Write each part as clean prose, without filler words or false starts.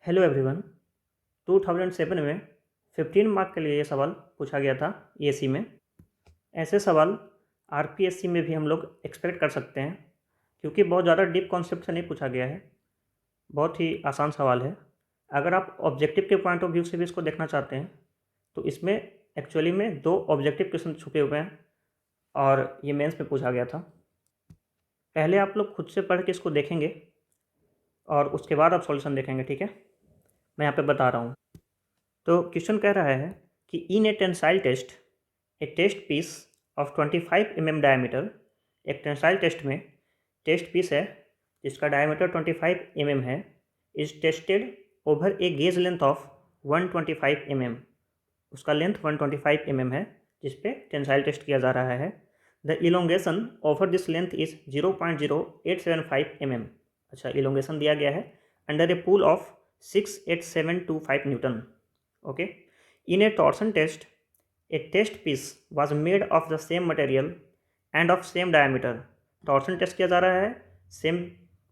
Hello everyone. 2007 में 15 mark के लिए ये सवाल पूछा गया था ईएसी में। ऐसे सवाल आरपीएससी में भी हम लोग एक्सपेक्ट कर सकते हैं, क्योंकि बहुत ज़्यादा डीप कॉन्सेप्ट से नहीं पूछा गया है, बहुत ही आसान सवाल है। अगर आप ऑब्जेक्टिव के पॉइंट ऑफ व्यू से भी इसको देखना चाहते हैं तो इसमें एक्चुअली में 2 ऑब्जेक्टिव क्वेश्चन छुपे हुए हैं और ये मेंस में पूछा गया था। पहले आप लोग खुद से पढ़ के इसको देखेंगे और उसके बाद आप सॉल्यूशन देखेंगे, ठीक है? मैं यहाँ पे बता रहा हूँ। तो क्वेश्चन कह रहा है कि in a tensile test a test piece of 25 mm diameter, एक टेंसाइल टेस्ट में टेस्ट पीस है जिसका डायमीटर 25 mm है, is tested over a gauge length of 125 mm। उसका लेंथ 125 mm है जिस पे टेंसाइल टेस्ट किया जा रहा है। The elongation over this length is 0.0875 mm। अच्छा, इलोंगेशन दिया गया है under a pull of 68725 newton. Okay, in a torsion test a test piece was made of the same material and of same diameter. Torsion test किया जा रहा है same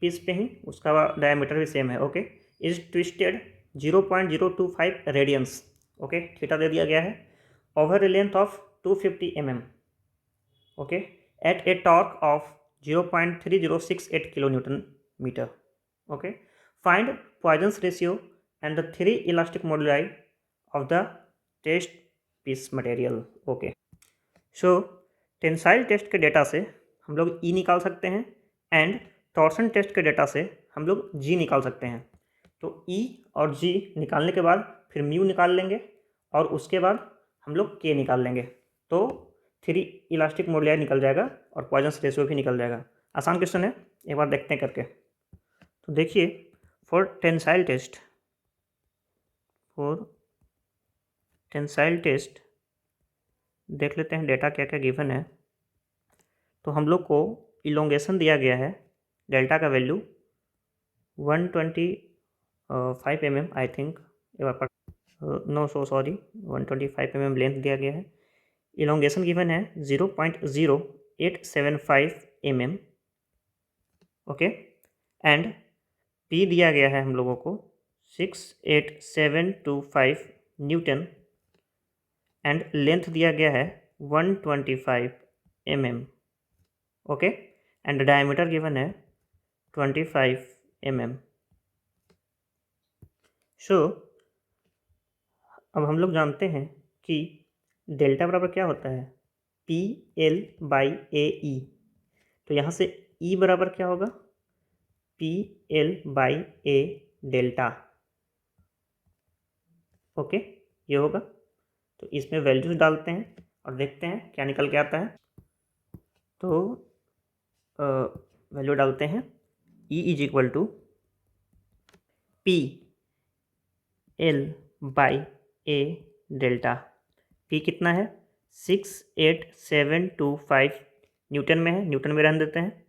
piece पे ही, उसका डायमीटर भी सेम है। Okay, is twisted 0.025 radians. Okay, theta दे दिया गया है, over a length of 250 mm। Okay, at a torque of 0.3068 kilo newton metre. Okay, find Poisson's ratio and the 3 elastic moduli of the test piece material. Okay, so tensile test के data से हम लोग E निकाल सकते हैं and torsion test के data से हम लोग जी निकाल सकते हैं। तो ई और जी निकालने के बाद फिर म्यू निकाल लेंगे और उसके बाद हम लोग के निकाल लेंगे, तो 3 इलास्टिक मॉड्यूली निकल जाएगा और पॉइजन्स रेशियो भी निकल जाएगा। आसान क्वेश्चन है, एक बार देखते हैं करके। तो देखिए, फॉर टेंसाइल टेस्ट देख लेते हैं डेटा क्या क्या गिवन है। तो हम लोग को इलोंगेशन दिया गया है, डेल्टा का value 125 mm I think, no so sorry, 125 mm length दिया गया है। इलोंगेशन गिवन है 0.0875 mm। ओके, एंड पी दिया गया है हम लोगों को 68725 न्यूटन एंड लेंथ दिया गया है 125 mm। Okay, and diameter given है 25 mm। सो अब हम लोग जानते हैं कि डेल्टा बराबर क्या होता है, पी एल बाई ए ई। तो यहाँ से ई बराबर क्या होगा, P L by A delta. Okay, ये होगा। तो इसमें वैल्यूज डालते हैं और देखते हैं क्या निकल के आता है। तो वैल्यू डालते हैं, E is equal to P L by A delta. P कितना है, 68725 न्यूटन में है, न्यूटन में रहने देते हैं,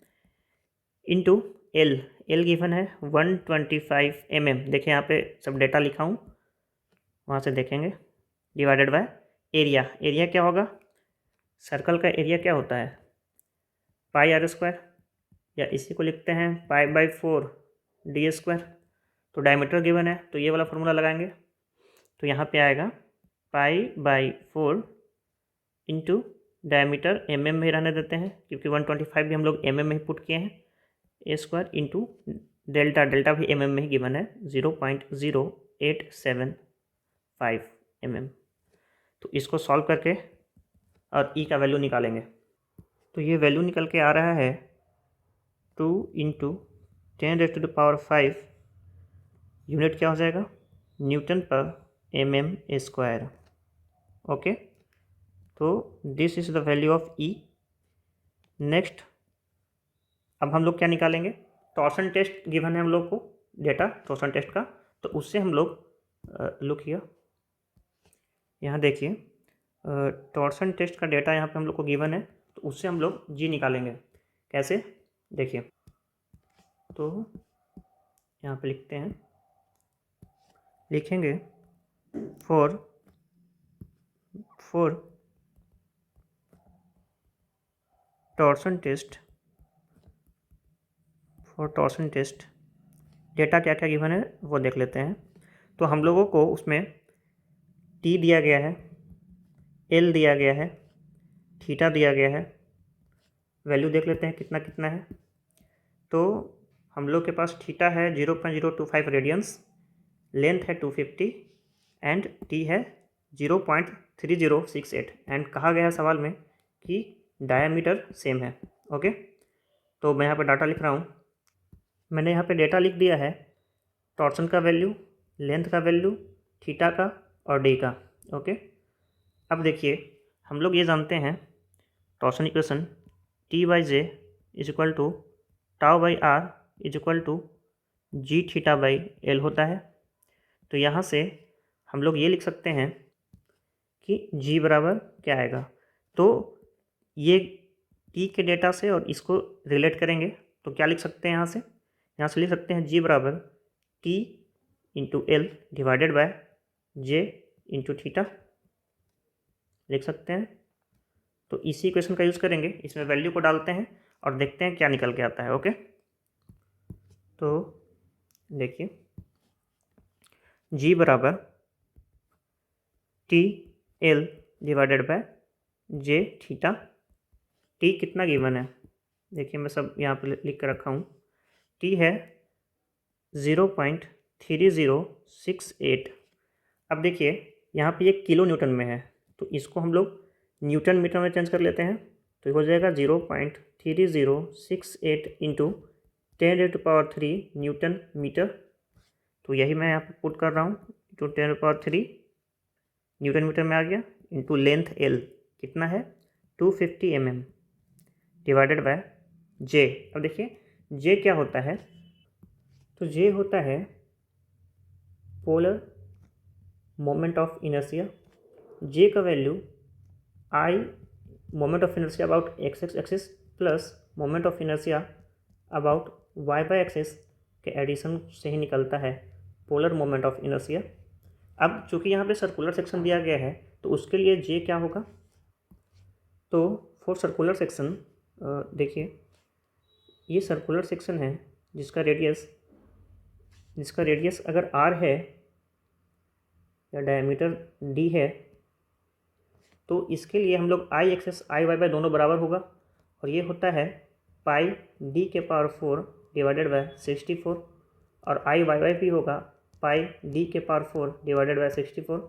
इंटू एल, एल गिवन है 125 mm। देखिए यहाँ पे सब डेटा लिखा हूँ, वहाँ से देखेंगे, डिवाइडेड बाय एरिया। एरिया क्या होगा, सर्कल का एरिया क्या होता है, पाई आर स्क्वायर, या इसी को लिखते हैं पाई बाई 4 डी स्क्वायर। तो डायमीटर गिवन है तो ये वाला फॉर्मूला लगाएंगे, तो यहाँ पे आएगा pi by 4 into diameter M में ही रहने देते हैं, क्योंकि 125 भी हम लोग एम में ही पुट किए हैं, ए स्क्वायर इंटू डेल्टा, डेल्टा भी एम में ही गिवन है 0.0875 mm। तो इसको सॉल्व करके और ई का वैल्यू निकालेंगे। तो ये वैल्यू निकल के आ रहा है 2 इंटू 10⁵ यूनिट क्या हो जाएगा, न्यूटन पर mm स्क्वायर। ओके, तो this is the value of E. Next अब हम लोग क्या निकालेंगे, टॉर्सन टेस्ट गिवन है हम लोग को डेटा टॉर्सन टेस्ट का, तो उससे हम लोग लुक हियर, यहाँ देखिए टॉर्सन टेस्ट का डेटा यहाँ पे हम लोग को गिवन है, तो उससे हम लोग जी निकालेंगे। कैसे, देखिए, तो यहाँ पे लिखते हैं, लिखेंगे फॉर टॉर्सन टेस्ट डेटा क्या क्या गिवन है वो देख लेते हैं। तो हम लोगों को उसमें टी दिया गया है, एल दिया गया है, थीटा दिया गया है। वैल्यू देख लेते हैं कितना कितना है। तो हम लोग के पास थीटा है 0.025 रेडियंस, लेंथ है 250 एंड टी है 0.3068 एंड कहा गया है सवाल में कि डायामीटर सेम है। ओके, तो मैं यहाँ पर डाटा लिख रहा हूँ। मैंने यहाँ पे डेटा लिख दिया है, टॉर्सन का वैल्यू, लेंथ का वैल्यू, थीटा का और डी का। ओके, अब देखिए हम लोग ये जानते हैं torsion equation T/J is equal to τ/r is equal to G theta by L होता है। तो यहाँ से हम लोग ये लिख सकते हैं कि g बराबर क्या आएगा। तो ये t के डेटा से और इसको रिलेट करेंगे तो क्या लिख सकते हैं, यहाँ से लिख सकते हैं g बराबर t into L divided by j into theta लिख सकते हैं। तो इसी इक्वेशन का यूज़ करेंगे, इसमें वैल्यू को डालते हैं और देखते हैं क्या निकल के आता है। ओके, तो देखिए g बराबर T L divided by J theta. T कितना गिवन है, देखिए मैं सब यहाँ पे लिख कर रखा हूँ। टी है 0.3068। अब देखिए यहाँ पे ये किलो न्यूटन में है, तो इसको हम लोग न्यूटन मीटर में चेंज कर लेते हैं। तो हो जाएगा 0.3068 इंटू 10⁻³ न्यूटन मीटर। तो यही मैं यहाँ पे पुट कर रहा हूँ, इंटू 10⁻³ न्यूटन मीटर में आ गया, इंटू लेंथ एल कितना है 250 mm डिवाइडेड बाय जे। अब देखिए जे क्या होता है, तो जे होता है polar moment of inertia. J का value I moment of inertia about X axis plus moment of inertia about Y by axis के एडिशन से ही निकलता है पोलर मोमेंट ऑफ इनर्शिया। अब चूंकि यहाँ पे सर्कुलर सेक्शन दिया गया है तो उसके लिए जे क्या होगा, तो फॉर सर्कुलर सेक्शन देखिए ये सर्कुलर सेक्शन है जिसका रेडियस अगर r है या डायमीटर d है, तो इसके लिए हम लोग आई एक्सेस आई वाई बाय दोनों बराबर होगा और ये होता है पाई d के पावर 4 डिवाइडेड बाय 64 और आई वाई वाई भी होगा पाई d के पावर 4 डिवाइडेड बाय 64।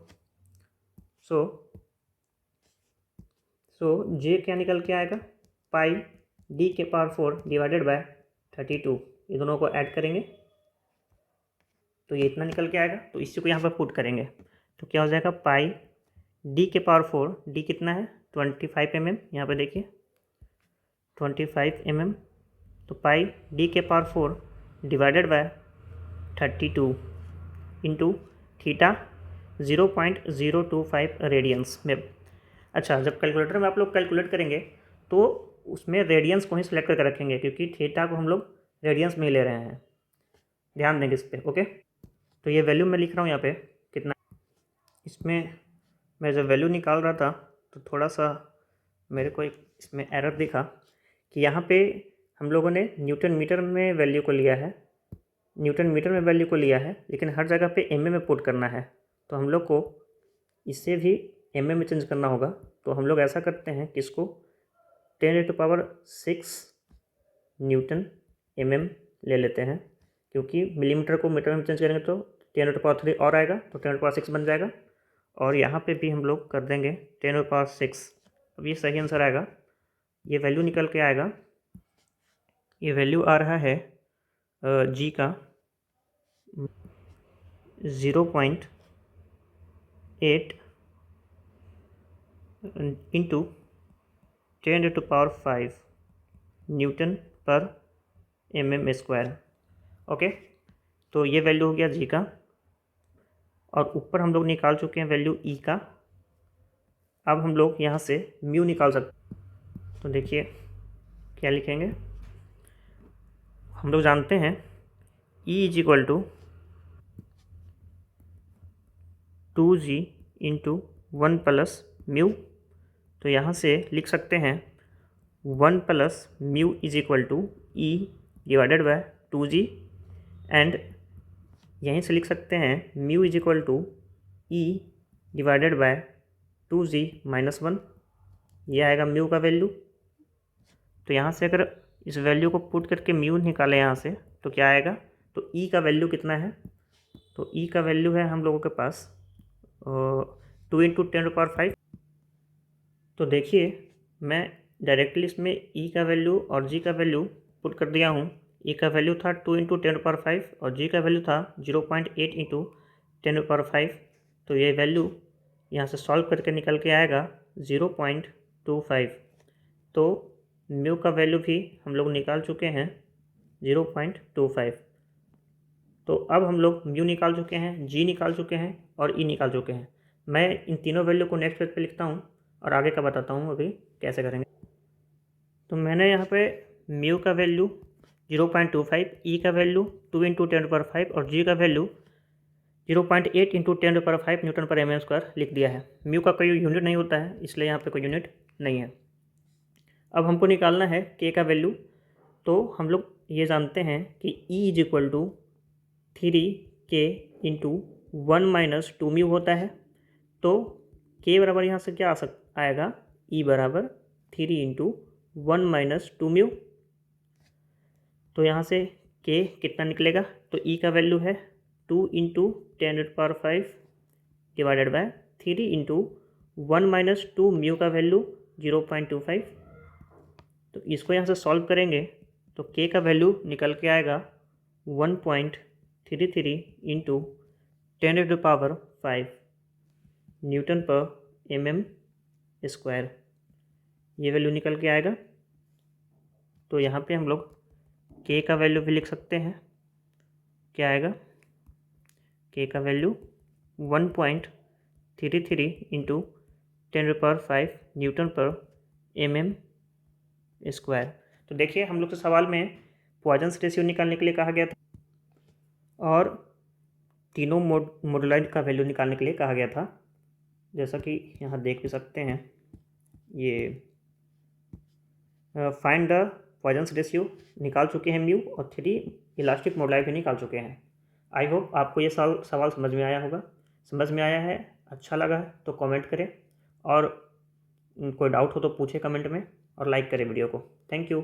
सो जे क्या निकल के आएगा, पाई d के पावर 4 डिवाइडेड बाय 32। ये दोनों को ऐड करेंगे तो ये इतना निकल के आएगा। तो इसी को यहाँ पर पुट करेंगे तो क्या हो जाएगा, पाई d के पावर 4, d कितना है 25 mm, यहाँ पे देखिए 25 mm, तो पाई d के power 4 divided by 32 into theta 0.025 radians में। अच्छा, जब कैलकुलेटर में आप लोग कैलकुलेट करेंगे तो उसमें रेडियंस को ही सिलेक्ट करके रखेंगे क्योंकि थीटा को हम लोग रेडियंस में ही ले रहे हैं, ध्यान देंगे इस पर। ओके, तो ये वैल्यू मैं लिख रहा हूँ यहाँ पे कितना। इसमें मैं जब वैल्यू निकाल रहा था तो थोड़ा सा मेरे को एक इसमें एरर दिखा कि यहाँ पे हम लोगों ने न्यूटन मीटर में वैल्यू को लिया है, लेकिन हर जगह पे mm में पुट करना है। तो हम लोग को इससे भी mm में चेंज करना होगा। तो हम लोग ऐसा करते हैं कि इसको 10⁻6 न्यूटन mm ले लेते हैं, क्योंकि मिलीमीटर को मीटर में चेंज करेंगे तो 10⁻³ और आएगा तो 10⁻6 बन जाएगा। और यहाँ पे भी हम लोग कर देंगे 10⁻6। अब ये सही आंसर आएगा, ये वैल्यू निकल के आएगा। ये वैल्यू आ रहा है जी का 0.8 इंटू 10⁵ न्यूटन पर mm स्क्वायर। ओके, तो ये वैल्यू हो गया जी का और ऊपर हम लोग निकाल चुके हैं वैल्यू ई का। अब हम लोग यहाँ से म्यू निकाल सकते, तो देखिए क्या लिखेंगे, हम लोग जानते हैं E is equal to 2g into 1 plus mu. तो यहाँ से लिख सकते हैं 1 plus mu is equal to E divided by 2g and यहीं से लिख सकते हैं mu is equal to E divided by 2g-1, ये आएगा म्यू का वैल्यू। तो यहाँ से अगर इस वैल्यू को पुट करके म्यू निकालें यहाँ से तो क्या आएगा, तो ई का वैल्यू कितना है, तो ई का वैल्यू है हम लोगों के पास 2 × 10⁵। तो देखिए मैं डायरेक्टली इसमें ई का वैल्यू और जी का वैल्यू पुट कर दिया हूँ। ई का वैल्यू था 2 × 10⁵ और जी का वैल्यू था 0.8 × 10⁵। तो ये वैल्यू यहाँ से सॉल्व करके निकल के आएगा 0.25। तो म्यू का वैल्यू भी हम लोग निकाल चुके हैं 0.25। तो अब हम लोग म्यू निकाल चुके हैं, जी निकाल चुके हैं और ई निकाल चुके हैं। मैं इन तीनों वैल्यू को नेक्स्ट पेज पे लिखता हूँ और आगे का बताता हूँ अभी कैसे करेंगे। तो मैंने यहाँ पे म्यू का वैल्यू 0.25, ई का वैल्यू 2 × 10⁵ और जी का वैल्यू 0.8 × 10⁵ न्यूटन पर mm² लिख दिया है। म्यू का कोई यूनिट नहीं होता है, इसलिए यहाँ पे कोई यूनिट नहीं है। अब हमको निकालना है के का वैल्यू। तो हम लोग ये जानते हैं कि E is equal to 3k × 1 - 2 mu होता है। तो के बराबर यहाँ से क्या आएगा, E बराबर 3 × 1 - 2 म्यू। तो यहाँ से के कितना निकलेगा, तो E का वैल्यू है 2 × 10⁵ डिवाइडेड बाय 3 × 1 - 2 म्यू का वैल्यू 0.25। तो इसको यहाँ से सॉल्व करेंगे तो के का वैल्यू निकल के आएगा 1.33 × 10⁵ न्यूटन पर mm², ये वैल्यू निकल के आएगा। तो यहाँ पे हम लोग के का वैल्यू भी लिख सकते हैं, क्या आएगा, के का वैल्यू 1.33 × 10⁵ न्यूटन पर mm²। तो देखिए हम लोग के सवाल में पॉइजन्स रेशियो निकालने के लिए कहा गया था और तीनों मॉडुलाई का वैल्यू निकालने के लिए कहा गया था। जैसा कि यहाँ देख भी सकते हैं, ये फाइंड द पॉइजन्स रेशियो निकाल चुके हैं म्यू, और 3 इलास्टिक मॉडुलाई भी निकाल चुके हैं। आई होप आपको ये सवाल समझ में आया होगा। समझ में आया है, अच्छा लगा है तो कमेंट करें, और कोई डाउट हो तो पूछे कमेंट में, और लाइक करें वीडियो को। Thank you.